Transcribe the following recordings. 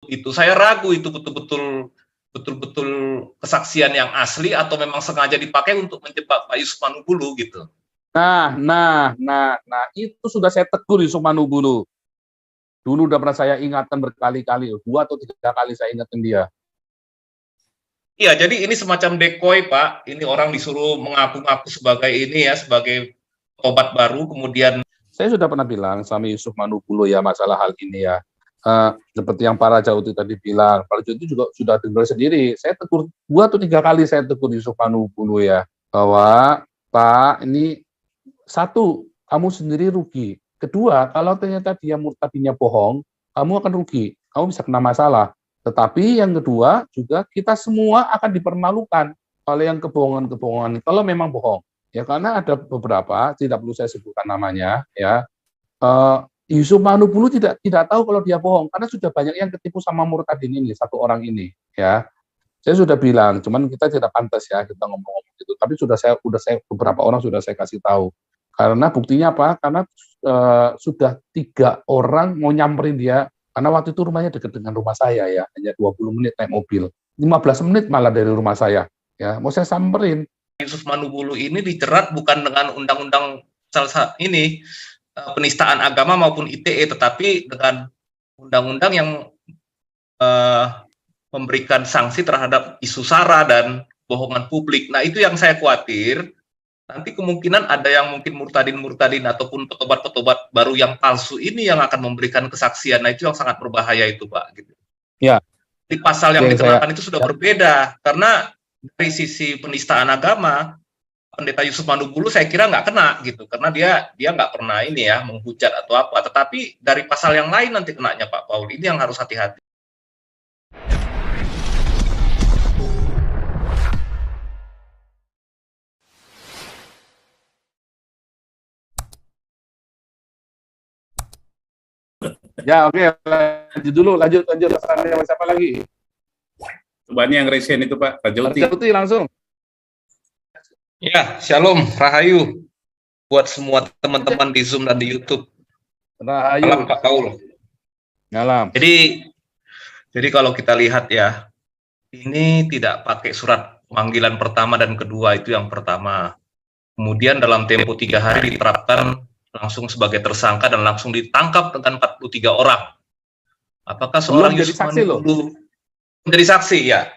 itu saya ragu itu betul-betul kesaksian yang asli atau memang sengaja dipakai untuk menjebak Pak Yusuf Manubulu gitu. Nah, itu sudah saya tegur Yusuf Manubulu. Dulu udah pernah saya ingatkan berkali-kali, 2 atau 3 kali saya ingatkan dia. Iya, jadi ini semacam decoy, Pak. Ini orang disuruh mengaku-ngaku sebagai ini ya, sebagai obat baru, kemudian saya sudah pernah bilang sama Yusuf Manubulu ya masalah hal ini ya. Seperti yang para Jauti tadi bilang, Pak Jauti juga sudah dengar sendiri. Saya tegur 2 atau 3 kali saya tegur Yusuf Manubulu ya, bahwa Pak, ini satu, kamu sendiri rugi. Kedua, kalau ternyata dia tadinya bohong, kamu akan rugi. Kamu bisa kena masalah. Tetapi yang kedua juga kita semua akan dipermalukan oleh yang kebohongan-kebohongan kalau memang bohong. Ya karena ada beberapa, tidak perlu saya sebutkan namanya, ya. Yusuf Manubulu tidak tahu kalau dia bohong karena sudah banyak yang ketipu sama Murtadin ini, satu orang ini, ya. Saya sudah bilang, cuman kita tidak pantas ya kita ngomong-ngomong gitu. Tapi saya beberapa orang sudah saya kasih tahu. Karena buktinya apa? Karena sudah 3 orang mau nyamperin dia. Karena waktu itu rumahnya dekat dengan rumah saya ya, hanya 20 menit naik mobil. 15 menit malah dari rumah saya. Ya, mau saya samperin. Yusuf Manubulu ini dijerat bukan dengan undang-undang ini penistaan agama maupun ITE, tetapi dengan undang-undang yang memberikan sanksi terhadap isu sara dan bohongan publik. Nah, itu yang saya khawatir. Nanti kemungkinan ada yang mungkin murtadin ataupun petobat-petobat baru yang palsu ini yang akan memberikan kesaksian. Nah, itu yang sangat berbahaya itu, Pak. Gitu. Ya. Di pasal yang dikenakan itu sudah berbeda. Karena dari sisi penistaan agama, Pendeta Yusuf Manubulu saya kira nggak kena gitu. Karena dia nggak pernah ini ya menghujat atau apa. Tetapi dari pasal yang lain nanti kenanya Pak Paul. Ini yang harus hati-hati. Ya, oke. Lanjut siapa lagi? Coba ini yang resen itu Pak Jauti langsung. Ya, shalom, rahayu buat semua teman-teman di Zoom dan di YouTube. Rahayu. Malam Pak Paul. Malam. Jadi kalau kita lihat ya, ini tidak pakai surat panggilan pertama dan kedua, itu yang pertama. Kemudian dalam tempo 3 hari diterapkan langsung sebagai tersangka dan langsung ditangkap dengan 43 orang. Apakah seorang Yusuf Manubulu menjadi saksi ya?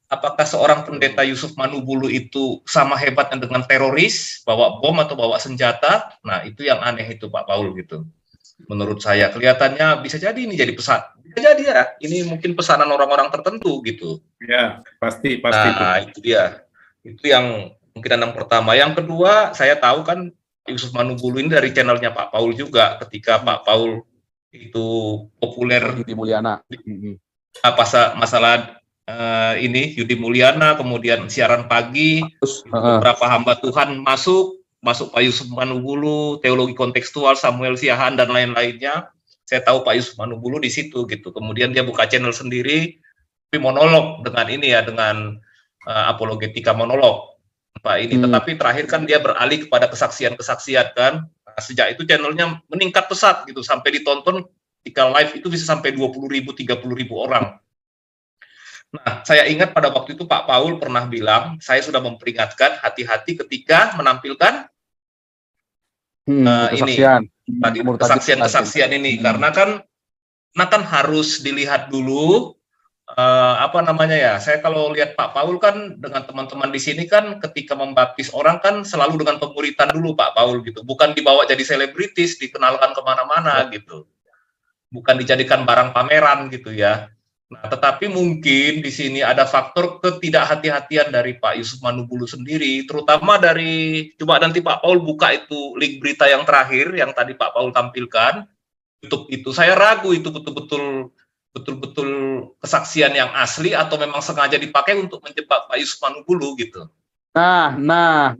Apakah seorang pendeta Yusuf Manubulu itu sama hebatnya dengan teroris, bawa bom atau bawa senjata? Nah, itu yang aneh itu Pak Paul gitu. Menurut saya kelihatannya bisa jadi ini jadi pesan. Bisa jadi ya, ini mungkin pesanan orang-orang tertentu gitu. Ya, pasti. Nah, itu dia. Itu yang mungkin yang pertama. Yang kedua, saya tahu kan Yusuf Manubulu ini dari channelnya Pak Paul juga. Ketika Pak Paul itu populer Yudi Mulyana. Masalah ini Yudi Mulyana, kemudian siaran pagi, beberapa hamba Tuhan masuk Pak Yusuf Manubulu, teologi kontekstual, Samuel Siahaan dan lain-lainnya. Saya tahu Pak Yusuf Manubulu di situ gitu. Kemudian dia buka channel sendiri, tapi monolog dengan ini ya, dengan apologetika monolog Pak ini. Tetapi terakhir kan dia beralih kepada kesaksian-kesaksian kan. Nah, sejak itu channelnya meningkat pesat gitu, sampai ditonton ketika live itu bisa sampai 20.000, 30.000 orang. Nah, saya ingat pada waktu itu Pak Paul pernah bilang, saya sudah memperingatkan hati-hati ketika menampilkan kesaksian ini, karena kan harus dilihat dulu saya kalau lihat Pak Paul kan dengan teman-teman di sini kan ketika membaptis orang kan selalu dengan pemuritan dulu Pak Paul gitu, bukan dibawa jadi selebritis, dikenalkan kemana-mana gitu, bukan dijadikan barang pameran gitu ya. Nah, tetapi mungkin di sini ada faktor ketidakhati-hatian dari Pak Yusuf Manubulu sendiri, terutama coba nanti Pak Paul buka itu link berita yang terakhir yang tadi Pak Paul tampilkan, YouTube itu, saya ragu itu betul-betul kesaksian yang asli atau memang sengaja dipakai untuk menjebak Pak Yusuf Manubulu gitu. Nah,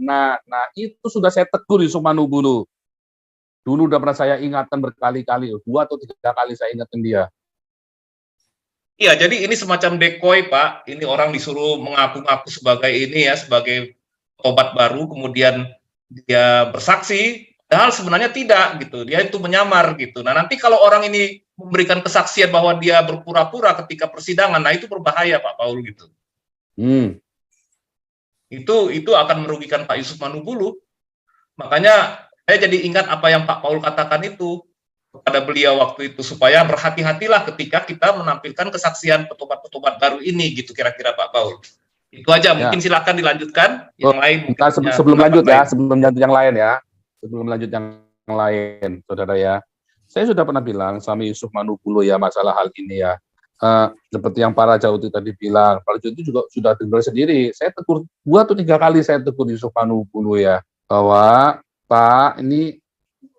itu sudah saya tegur Yusuf Manubulu. Dulu udah pernah saya ingatkan berkali-kali, 2 atau 3 kali saya ingatkan dia. Iya, jadi ini semacam decoy, Pak. Ini orang disuruh mengaku-ngaku sebagai ini ya, sebagai obat baru, kemudian dia bersaksi Padahal sebenarnya tidak gitu, dia itu menyamar gitu. Nah nanti kalau orang ini memberikan kesaksian bahwa dia berpura-pura ketika persidangan, nah itu berbahaya Pak Paul gitu. Hmm. Itu akan merugikan Pak Yusuf Manubulu. Makanya saya jadi ingat apa yang Pak Paul katakan itu kepada beliau waktu itu, supaya berhati-hatilah ketika kita menampilkan kesaksian petobat-petobat baru ini gitu kira-kira Pak Paul. Itu aja, mungkin Ya. silakan dilanjutkan yang lain. Mungkin Nah, punya sebelum pendapat lanjut ya, lain. sebelum lanjut yang lain ya, sebelum lanjut yang lain, saudara ya. Saya sudah pernah bilang sama Yusuf Manubulu ya masalah hal ini ya. Seperti yang para Jauti tadi bilang, para Jauti juga sudah dengar sendiri. Saya tegur 2 atau 3 kali saya tegur Yusuf Manubulu ya, bahwa Pak ini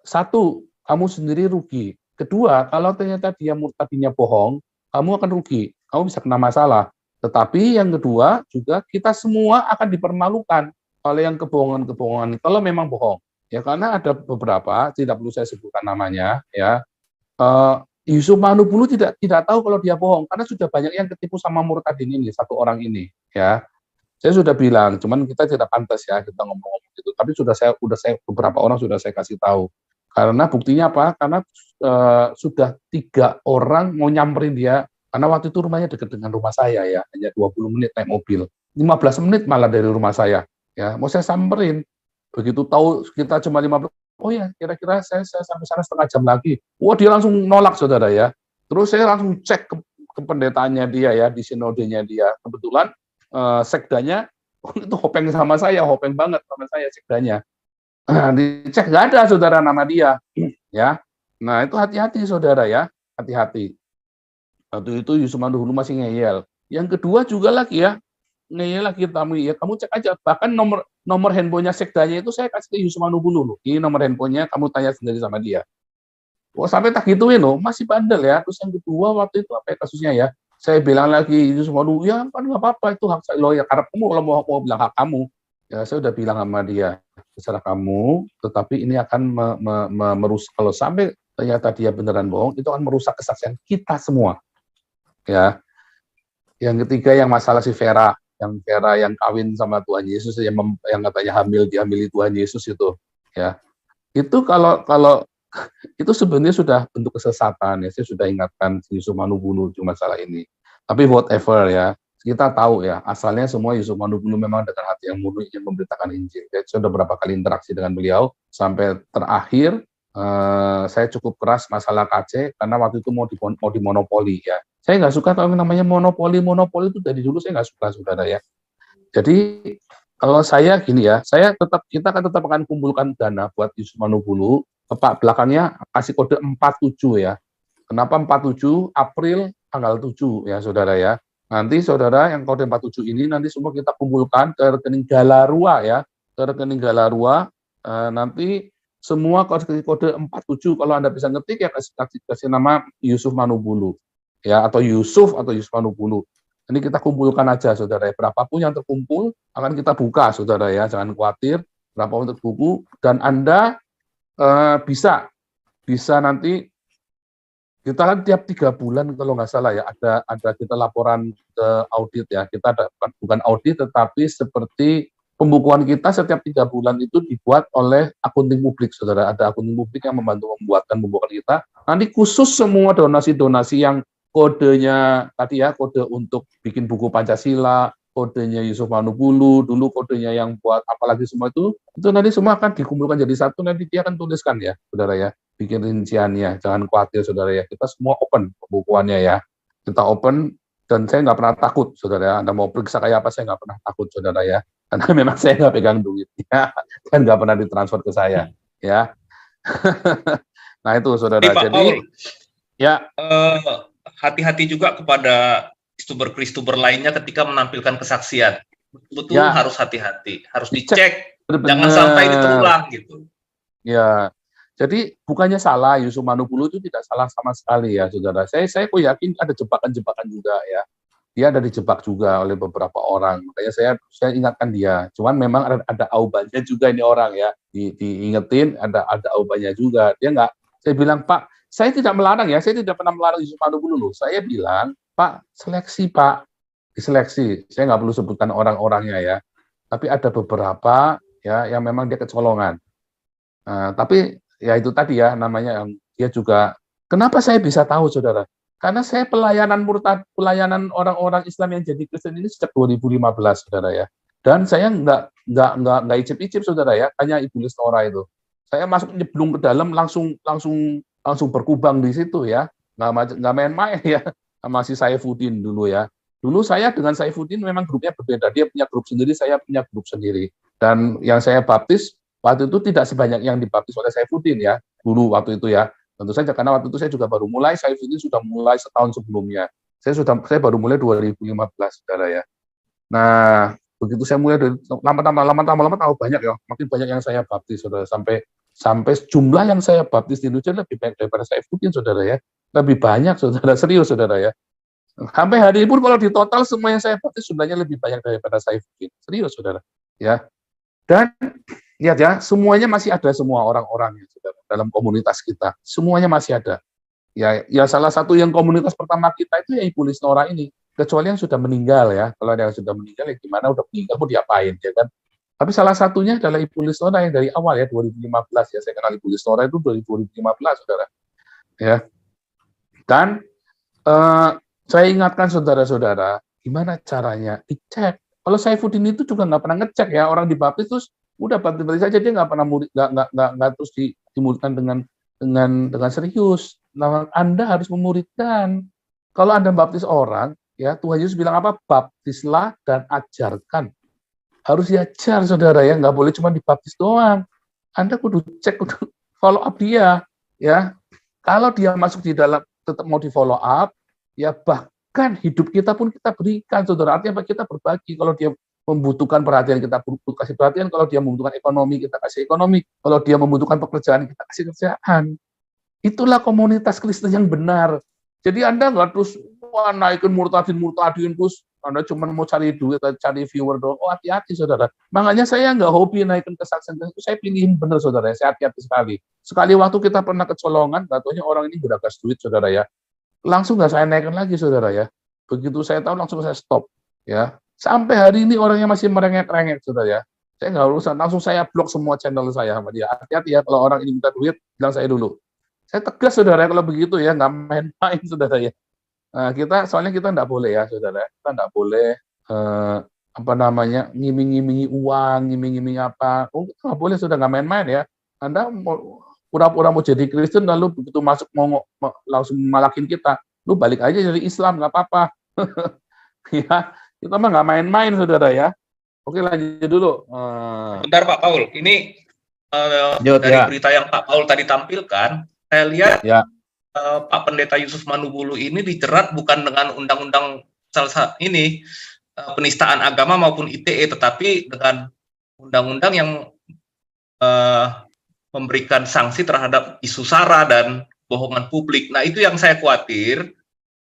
satu, kamu sendiri rugi. Kedua, kalau ternyata dia tadinya bohong, kamu akan rugi. Kamu bisa kena masalah. Tetapi yang kedua juga kita semua akan dipermalukan oleh yang kebohongan-kebohongan kalau memang bohong. Ya karena ada beberapa, tidak perlu saya sebutkan namanya, ya. Yusuf Manubulu tidak tahu kalau dia bohong karena sudah banyak yang ketipu sama Murtadin ini, satu orang ini, ya. Saya sudah bilang, cuman kita tidak pantas ya kita ngomong-ngomong gitu. Tapi saya beberapa orang sudah saya kasih tahu. Karena buktinya apa? Karena sudah 3 orang mau nyamperin dia. Karena waktu itu rumahnya dekat dengan rumah saya ya, hanya 20 menit naik mobil. 15 menit malah dari rumah saya. Ya, mau saya samperin. Begitu tahu kita cuma 15, oh ya kira-kira saya sampai sana setengah jam lagi. Wah dia langsung nolak saudara ya. Terus saya langsung cek ke pendetanya dia ya, di sinodenya dia. Kebetulan sekdanya itu hopeng sama saya, hopeng banget sama saya sekdanya. Dicek nggak ada saudara nama dia, ya. Nah itu hati-hati saudara ya, hati-hati. Waktu itu Yusuf Manubulu masih ngeyel. Yang kedua juga lagi ya, ngeyel lagi kamu cek aja. Bahkan nomor handphonenya sekdanya itu saya kasih ke Yusuf Manubulu. Ini nomor handphonenya, kamu tanya sendiri sama dia. Oh sampai tak gituin loh, masih bandel ya. Terus yang kedua waktu itu apa ya kasusnya ya? Saya bilang lagi Yusuf Manubulu, ya kan nggak apa-apa itu hak saya loh ya. Karena kamu kalau mau bilang hak kamu, ya saya udah bilang sama dia, terserah kamu. Tetapi ini akan merusak kalau sampai ternyata dia beneran bohong, itu akan merusak kesaksian kita semua. Ya. Yang ketiga yang masalah si Vera yang kawin sama Tuhan Yesus yang katanya dihamili Tuhan Yesus itu, ya. Itu kalau itu sebenarnya sudah bentuk kesesatan ya. Saya sudah ingatkan si Yusuf Manubulu di masalah ini. Tapi whatever ya, kita tahu ya asalnya semua Yusuf Manubulu memang dengan hati yang murni ingin memberitakan Injil. Saya sudah beberapa kali interaksi dengan beliau sampai terakhir saya cukup keras masalah KC karena waktu itu mau dimonopoli ya. Saya nggak suka kalau namanya monopoli itu dari dulu saya nggak suka saudara ya. Jadi kalau saya gini ya, kita akan kumpulkan dana buat Yusuf Manubulu. Tepat belakangnya kasih kode 47 ya. Kenapa 47? April tanggal 7 ya saudara ya. Nanti saudara yang kode 47 ini nanti semua kita kumpulkan ke rekening Galarua ya. Ke rekening Galarua nanti semua kode 47 kalau Anda bisa ngetik ya kasih nama Yusuf Manubulu. Ya atau Yusuf Manubulu. Ini kita kumpulkan aja saudara ya. Berapapun yang terkumpul akan kita buka saudara ya. Jangan khawatir berapapun terkumpul dan Anda bisa nanti kita kan tiap 3 bulan kalau nggak salah ya ada kita laporan ke audit ya, kita ada bukan audit tetapi seperti pembukuan kita setiap 3 bulan itu dibuat oleh akunting publik saudara, ada akunting publik yang membantu membuatkan pembukuan kita, nanti khusus semua donasi-donasi yang kodenya tadi ya, kode untuk bikin buku Pancasila, kodenya Yusuf Manubulu, dulu kodenya yang buat apalagi semua itu nanti semua akan dikumpulkan jadi satu, nanti dia akan tuliskan ya, saudara ya, bikin rinciannya, jangan khawatir saudara ya, kita semua open pembukuannya ya, kita open, dan saya nggak pernah takut saudara ya, Anda mau periksa kayak apa, saya nggak pernah takut saudara ya, karena memang saya nggak pegang duit ya, dan nggak pernah ditransfer ke saya ya. Nah itu saudara, Pak jadi Paul, ya hati-hati juga kepada kristuber lainnya ketika menampilkan kesaksian. Betul ya, harus hati-hati, harus dicek, bener-bener. jangan sampai ini terulang gitu. Ya, jadi bukannya salah, Yusuf Manubulu itu tidak salah sama sekali ya saudara. Saya kok yakin ada jebakan-jebakan juga ya. Dia ada dijebak juga oleh beberapa orang. Makanya saya ingatkan dia. Cuman memang ada aubannya juga ini orang ya. Diingetin ada aubannya juga. Dia nggak. Saya bilang Pak, saya tidak melarang ya. Saya tidak pernah melarang Yusuf Manubulu loh. Saya bilang Pak, seleksi Pak, diseleksi. Saya nggak perlu sebutkan orang-orangnya ya. Tapi ada beberapa ya yang memang dia kecolongan. Tapi ya itu tadi ya namanya dia juga. Kenapa saya bisa tahu, saudara? Karena saya pelayanan orang-orang Islam yang jadi Kristen ini sejak 2015, saudara ya. Dan saya nggak icip-icip, saudara ya. Hanya Ibu Listora itu. Saya masuk nyeblung ke dalam langsung berkubang di situ ya. Nggak main-main ya. Sama si Saifuddin dulu ya. Dulu saya dengan Saifuddin memang grupnya berbeda. Dia punya grup sendiri, saya punya grup sendiri. Dan yang saya baptis waktu itu tidak sebanyak yang dibaptis oleh Saifuddin ya. Dulu waktu itu ya. Tentu saja karena waktu itu saya juga baru mulai, Saifuddin sudah mulai setahun sebelumnya. Saya baru mulai 2015, saudara ya. Nah, begitu saya mulai dari lama-lama tahu banyak ya, makin banyak yang saya baptis, saudara. Sampai jumlah yang saya baptis di Indonesia lebih banyak daripada Saifuddin, saudara ya. Lebih banyak, saudara, serius, saudara ya. Sampai hari ini pun kalau di total semua yang saya baptis jumlahnya lebih banyak daripada Saifuddin. Serius, saudara. Ya. Dan lihat ya, semuanya masih ada semua orang-orangnya, saudara, dalam komunitas kita. Semuanya masih ada. Ya salah satu yang komunitas pertama kita itu ya Ibu Listora ini. Kecuali yang sudah meninggal ya. Kalau ada yang sudah meninggal ya gimana, udah meninggal mau diapain ya kan. Tapi salah satunya adalah Ibu Listora yang dari awal ya 2015 ya. Saya kenal Ibu Listora itu 2015, saudara. Ya. Dan saya ingatkan saudara-saudara, gimana caranya dicek. Kalau Saifuddin itu juga nggak pernah ngecek ya, orang dibaptis terus udah baptis saja, dia nggak pernah nggak terus dimuridkan dengan serius. Nah, Anda harus memuridkan. Kalau Anda baptis orang, ya Tuhan Yesus bilang apa? Baptislah dan ajarkan. Harus diajar, saudara ya, nggak boleh cuma dibaptis doang. Anda kudu cek, kudu follow up dia, ya. Kalau dia masuk di dalam tetap mau di follow up, ya bahkan hidup kita pun kita berikan, saudara. Artinya kita berbagi. Kalau dia membutuhkan perhatian, kita kasih perhatian. Kalau dia membutuhkan ekonomi, kita kasih ekonomi. Kalau dia membutuhkan pekerjaan, kita kasih kerjaan. Itulah komunitas Kristen yang benar. Jadi Anda nggak terus naikin murtadin terus. Anda cuma mau cari duit, cari viewer doang. Oh, hati-hati, saudara. Makanya saya nggak hobi naikin kesaksian. Saya pilihin benar, saudara. Saya hati-hati sekali. Sekali waktu kita pernah kecolongan, katanya orang ini beragas duit, saudara ya. Langsung nggak saya naikkan lagi, saudara ya. Begitu saya tahu langsung saya stop, ya. Sampai hari ini orangnya masih merengek-rengek, saudara ya. Saya nggak urusan, langsung saya blok semua channel saya sama dia. Hati-hati ya, kalau orang ini minta duit, bilang saya dulu. Saya tegas, saudara, kalau begitu ya, nggak main-main, saudara ya. Nah, soalnya kita nggak boleh ya, saudara. Kita nggak boleh ngiming-ngimingi uang, ngiming-ngimingi apa. Oh, kita nggak boleh, sudah nggak main-main ya. Anda pura-pura mau jadi Kristen, lalu begitu masuk mau langsung malakin kita, lu balik aja jadi Islam, nggak apa-apa. Ya, kita mah nggak main-main, saudara ya. Oke, lanjut dulu. Bentar Pak Paul, ini dari berita yang Pak Paul tadi tampilkan, saya lihat Pak Pendeta Yusuf Manubulu ini dijerat bukan dengan undang-undang ini penistaan agama maupun ITE, tetapi dengan undang-undang yang memberikan sanksi terhadap isu sara dan bohongan publik. Nah, itu yang saya khawatir.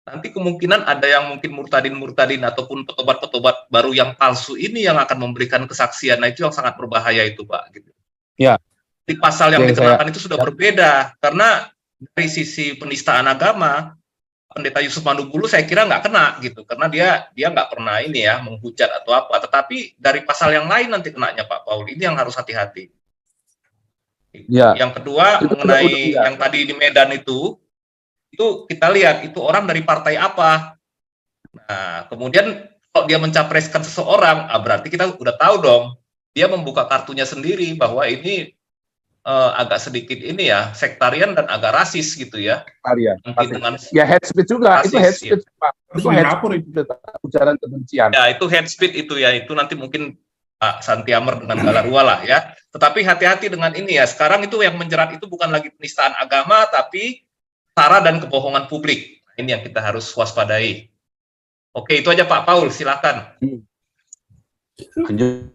Nanti kemungkinan ada yang mungkin murtadin ataupun petobat-petobat baru yang palsu ini yang akan memberikan kesaksian. Nah, itu yang sangat berbahaya itu, Pak. Gitu. Ya. Di pasal yang dikenakan itu sudah berbeda. Karena dari sisi penistaan agama, Pendeta Yusuf Manubulu saya kira nggak kena gitu. Karena dia nggak pernah ini ya menghujat atau apa. Tetapi dari pasal yang lain nanti kenanya, Pak Paul. Ini yang harus hati-hati. Ya. Yang kedua mengenai yang tadi di Medan itu kita lihat itu orang dari partai apa. Nah, kemudian kalau dia mencapreskan seseorang, berarti kita udah tahu dong dia membuka kartunya sendiri bahwa ini agak sedikit ini ya sektarian dan agak rasis gitu ya. Dengan ya hate speech juga, rasis, itu hate speech, ya. Pak. Itu hate speech, ujaran kebencian. Ya, itu hate speech itu ya, itu nanti mungkin Pak Santiamer dengan Galarua lah ya. Tetapi hati-hati dengan ini ya. Sekarang itu yang menjerat itu bukan lagi penistaan agama, tapi sara dan kebohongan publik. Ini yang kita harus waspadai. Oke, itu aja Pak Paul, silakan. Lanjut.